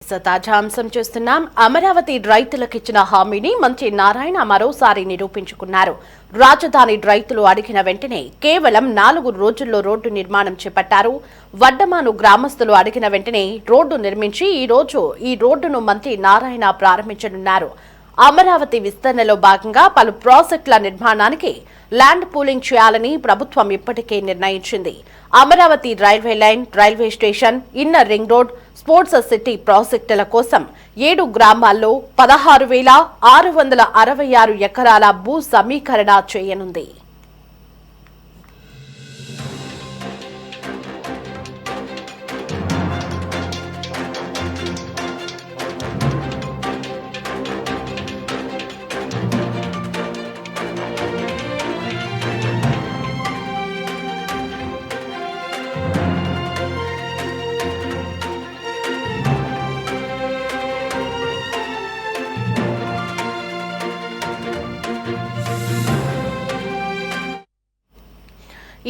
తాజా అంశం చూస్తున్నాం. అమరావతి రైతులకు ఇచ్చిన హామీని మంత్రి నారాయణ మరోసారి నిరూపించుకున్నారు. రాజధాని రైతులు అడిగిన వెంటనే కేవలం 4 రోజుల్లో రోడ్డు నిర్మాణం చేపట్టారు. వడ్డమాను గ్రామస్తులు అడిగిన వెంటనే రోడ్డు నిర్మించి ఈ రోడ్డును మంత్రి నారాయణ ప్రారంభించనున్నారు. అమరావతి విస్తరణలో భాగంగా పలు ప్రాజెక్టుల నిర్మాణానికి ల్యాండ్ పూలింగ్ చేయాలని ప్రభుత్వం ఇప్పటికే నిర్ణయించింది. Amaravati railway line, railway station, inner ring road, sports city ప్రాజెక్టుల కోసం 7 గ్రామాల్లో 16,666 ఎకరాల భూ సమీకరణ చేయనుంది.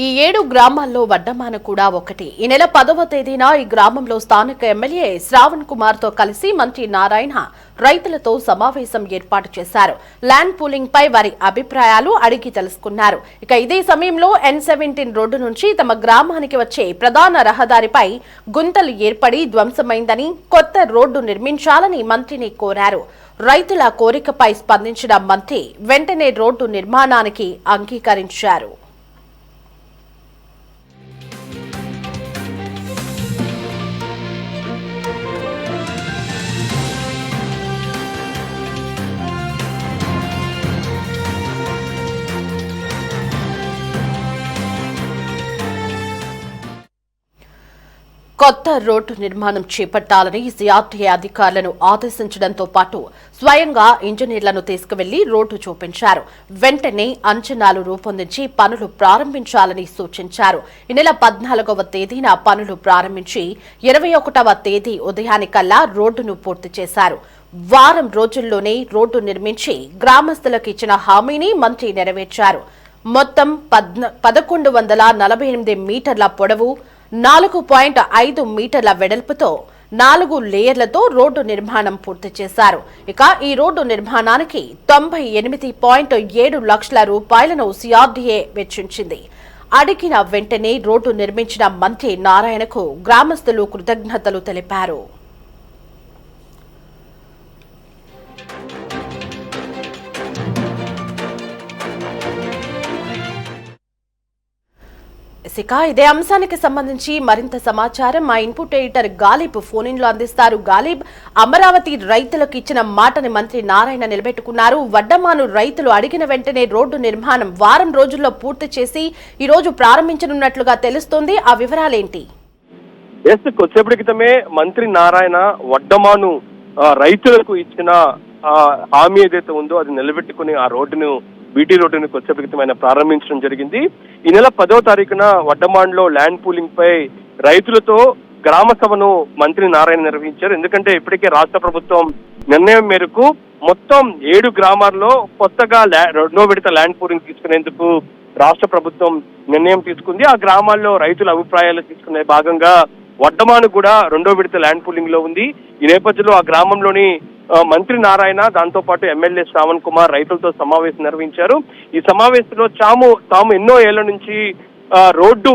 ఈ 7 గ్రామాల్లో వడ్డమాన కూడా ఒకటి. ఈ నెల 10వ తేదీన ఈ గ్రామంలో స్థానిక ఎమ్మెల్యే శ్రావణ్ కుమార్ తో కలిసి మంత్రి నారాయణ రైతులతో సమావేశం ఏర్పాటు చేశారు. ల్యాండ్ పూలింగ్ పై వారి అభిప్రాయాలు అడిగి తెలుసుకున్నారు. ఇక ఇదే సమయంలో N17 రోడ్డు నుంచి తమ గ్రామానికి వచ్చే ప్రధాన రహదారిపై గుంతలు ఏర్పడి ధ్వంసమైందని, కొత్త రోడ్డు నిర్మించాలని మంత్రిని కోరారు. రైతుల కోరికపై స్పందించిన మంత్రి వెంటనే రోడ్డు నిర్మాణానికి అంగీకరించారు. కొత్త రోడ్డు నిర్మాణం చేపట్టాలని సిఆర్టీఏ అధికారులను ఆదేశించడంతో పాటు స్వయంగా ఇంజనీర్లను తీసుకువెళ్లి రోడ్డు చూపించారు. వెంటనే అంచనాలు రూపొందించి పనులు ప్రారంభించాలని సూచించారు. ఈ నెల 14వ తేదీన పనులు ప్రారంభించి 21వ తేదీ ఉదయానికల్లా రోడ్డును పూర్తి చేశారు. వారం రోజుల్లోనే రోడ్డు నిర్మించి గ్రామస్తులకు ఇచ్చిన హామీని మంత్రి నెరవేర్చారు. మొత్తం 1148 మీటర్ల పొడవు, 4.5 మీటర్ల వెడల్పుతో 4 లేయర్లతో రోడ్డు నిర్మాణం పూర్తి చేశారు. ఇక ఈ రోడ్డు నిర్మాణానికి 98.7 లక్షల రూపాయలను సిఆర్డీఏ వెచ్చించింది. అడిగిన వెంటనే రోడ్డు నిర్మించిన మంత్రి నారాయణకు గ్రామస్తులు కృతజ్ఞతలు తెలిపారు. ఇదే అంశానికి సంబంధించి మరింత సమాచారం మా ఇన్పుట్ ఎడిటర్ గాలిబ్ ఫోన్ లో అందిస్తారు. గాలిబ్, అమరావతి రైతులకు ఇచ్చిన మాటని మంత్రి నారాయణ నిలబెట్టుకున్నారు. వడ్డమాను రైతులు అడిగిన వెంటనే రోడ్డు నిర్మాణం వారం రోజుల్లో పూర్తి చేసి ఈ రోజు ప్రారంభించనున్నట్లుగా తెలుస్తోంది. ఆ వివరాలేంటి? కొద్దిసేపటి క్రితమే మంత్రి నారాయణ వడ్డమాను రైతులకు ఇచ్చిన హామీ ఏదైతే ఉందో అది నిలబెట్టుకుని ఆ రోడ్డును బీటీ రోడ్డును కొద్దిసేపటి క్రితం ఆయన ప్రారంభించడం జరిగింది. ఈ నెల 10వ తారీఖున వడ్డమాన్లో ల్యాండ్ పూలింగ్ పై రైతులతో గ్రామ సభను మంత్రి నారాయణ నిర్వహించారు. ఎందుకంటే ఇప్పటికే రాష్ట్ర ప్రభుత్వం నిర్ణయం మేరకు మొత్తం 7 గ్రామాల్లో కొత్తగా 2వ విడత ల్యాండ్ పూలింగ్ తీసుకునేందుకు రాష్ట్ర ప్రభుత్వం నిర్ణయం తీసుకుంది. ఆ గ్రామాల్లో రైతుల అభిప్రాయాలు తీసుకునే భాగంగా వడ్డమాను కూడా 2వ విడత ల్యాండ్ పూలింగ్ లో ఉంది. ఈ నేపథ్యంలో ఆ గ్రామంలోని మంత్రి నారాయణ, దాంతో పాటు ఎమ్మెల్యే శ్రావణ్ కుమార్ రైతులతో సమావేశం నిర్వహించారు. ఈ సమావేశంలో తాము ఎన్నో ఏళ్ల నుంచి రోడ్డు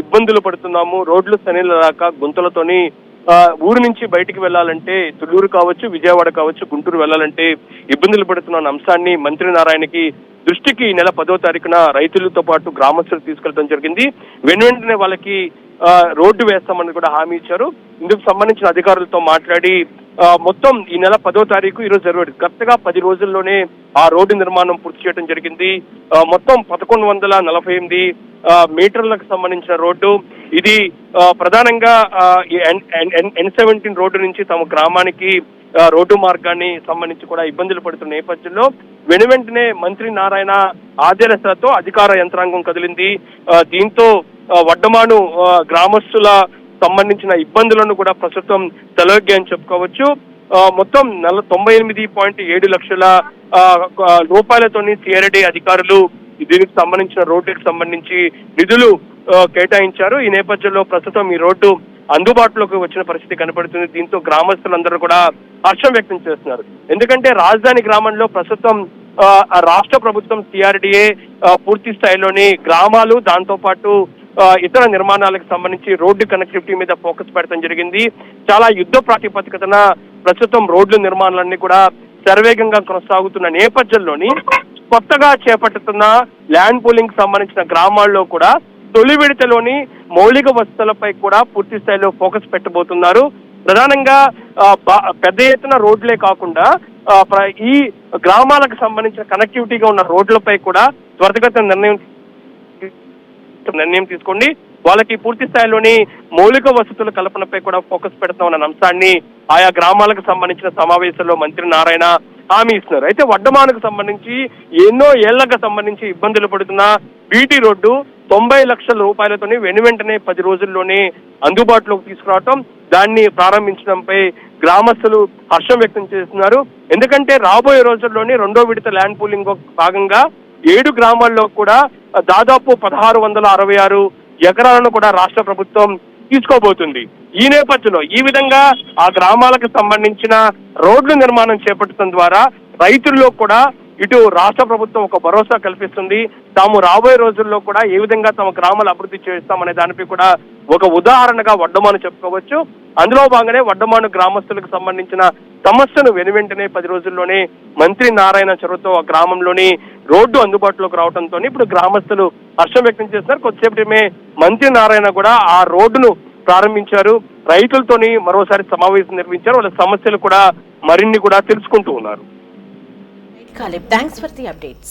ఇబ్బందులు పడుతున్నాము, రోడ్లు సరైన దాకా గుంతలతోని ఊరు నుంచి బయటికి వెళ్లాలంటే తుళ్లూరు కావచ్చు, విజయవాడ కావచ్చు, గుంటూరు వెళ్లాలంటే ఇబ్బందులు పడుతున్న అంశాన్ని మంత్రి నారాయణకి దృష్టికి ఈ నెల 10వ తారీఖున రైతులతో పాటు గ్రామస్తులు తీసుకెళ్లడం జరిగింది. వెంటనే వాళ్ళకి రోడ్డు వేస్తామని కూడా హామీ ఇచ్చారు. ఇందుకు సంబంధించిన అధికారులతో మాట్లాడి మొత్తం ఈ నెల 10వ తారీఖు ఈరోజు కరెక్ట్గా 10 రోజుల్లోనే ఆ రోడ్డు నిర్మాణం పూర్తి చేయడం జరిగింది. మొత్తం 1148 మీటర్లకు సంబంధించిన రోడ్డు ఇది. ప్రధానంగా N17 రోడ్డు నుంచి తమ గ్రామానికి రోడ్డు మార్గాన్ని సంబంధించి కూడా ఇబ్బందులు పడుతున్న నేపథ్యంలో వెంటనే మంత్రి నారాయణ ఆదేశాలతో అధికార యంత్రాంగం కదిలింది. దీంతో వడ్డమాను గ్రామస్తుల సంబంధించిన ఇబ్బందులను కూడా ప్రస్తుతం తొలగాయని చెప్పుకోవచ్చు. మొత్తం 98.7 లక్షల రూపాయలతోని సిఆర్డీ అధికారులు దీనికి సంబంధించిన రోడ్డుకి సంబంధించి నిధులు కేటాయించారు. ఈ నేపథ్యంలో ప్రస్తుతం ఈ రోడ్డు అందుబాటులోకి వచ్చిన పరిస్థితి కనపడుతుంది. దీంతో గ్రామస్తులందరూ కూడా హర్షం వ్యక్తం చేస్తున్నారు. ఎందుకంటే రాజధాని గ్రామంలో ప్రస్తుతం రాష్ట్ర ప్రభుత్వం CRDA పూర్తి స్థాయిలోని గ్రామాలు, దాంతో పాటు ఇతర నిర్మాణాలకు సంబంధించి రోడ్డు కనెక్టివిటీ మీద ఫోకస్ పెట్టడం జరిగింది. చాలా యుద్ధ ప్రాతిపదికన ప్రస్తుతం రోడ్ల నిర్మాణాలన్నీ కూడా శరవేగంగా కొనసాగుతున్న నేపథ్యంలోని కొత్తగా చేపట్టుతున్న ల్యాండ్ పూలింగ్ సంబంధించిన గ్రామాల్లో కూడా తొలి విడతలోని మౌలిక వసతులపై కూడా పూర్తి స్థాయిలో ఫోకస్ పెట్టబోతున్నారు. ప్రధానంగా పెద్ద ఎత్తున రోడ్లే కాకుండా ఈ గ్రామాలకు సంబంధించిన కనెక్టివిటీగా ఉన్న రోడ్లపై కూడా త్వరితగతిన నిర్ణయం తీసుకోండి, వాళ్ళకి పూర్తి స్థాయిలోని మౌలిక వసతుల కల్పనపై కూడా ఫోకస్ పెడతామన్న అంశాన్ని ఆయా గ్రామాలకు సంబంధించిన సమావేశంలో మంత్రి నారాయణ హామీ ఇస్తున్నారు. అయితే వడ్డమానుకు సంబంధించి ఎన్నో ఏళ్లకు సంబంధించి ఇబ్బందులు పడుతున్న బీటీ రోడ్డు 90 లక్షల రూపాయలతోని వెనువెంటనే 10 రోజుల్లోనే అందుబాటులోకి తీసుకురావటం, దాన్ని ప్రారంభించడంపై గ్రామస్తులు హర్షం వ్యక్తం చేస్తున్నారు. ఎందుకంటే రాబోయే రోజుల్లోనే 2వ విడత ల్యాండ్ పూలింగ్ భాగంగా 7 గ్రామాల్లో కూడా దాదాపు 1666 ఎకరాలను కూడా రాష్ట్ర ప్రభుత్వం తీసుకోబోతుంది. ఈ నేపథ్యంలో ఈ విధంగా ఆ గ్రామాలకు సంబంధించిన రోడ్ల నిర్మాణం చేపట్టడం ద్వారా రైతుల్లో కూడా ఇటు రాష్ట్ర ప్రభుత్వం ఒక భరోసా కల్పిస్తుంది. తాము రాబోయే రోజుల్లో కూడా ఏ విధంగా తమ గ్రామాలు అభివృద్ధి చేస్తామనే దానిపై కూడా ఒక ఉదాహరణగా వడ్డమాను చెప్పుకోవచ్చు. అందులో భాగంగానే వడ్డమాను గ్రామస్తులకు సంబంధించిన సమస్యను వెనువెంటనే 10 రోజుల్లోనే మంత్రి నారాయణ చొరవతో ఆ గ్రామంలోని రోడ్డు అందుబాటులోకి రావడంతో ఇప్పుడు గ్రామస్తులు హర్షం వ్యక్తం చేస్తున్నారు. కొద్దిసేపటిమే మంత్రి నారాయణ కూడా ఆ రోడ్డును ప్రారంభించారు. రైతులతోని మరోసారి సమావేశం నిర్వహించారు. వాళ్ళ సమస్యలు కూడా మరిన్ని కూడా తెలుసుకుంటూ ఉన్నారు. Thanks for the updates.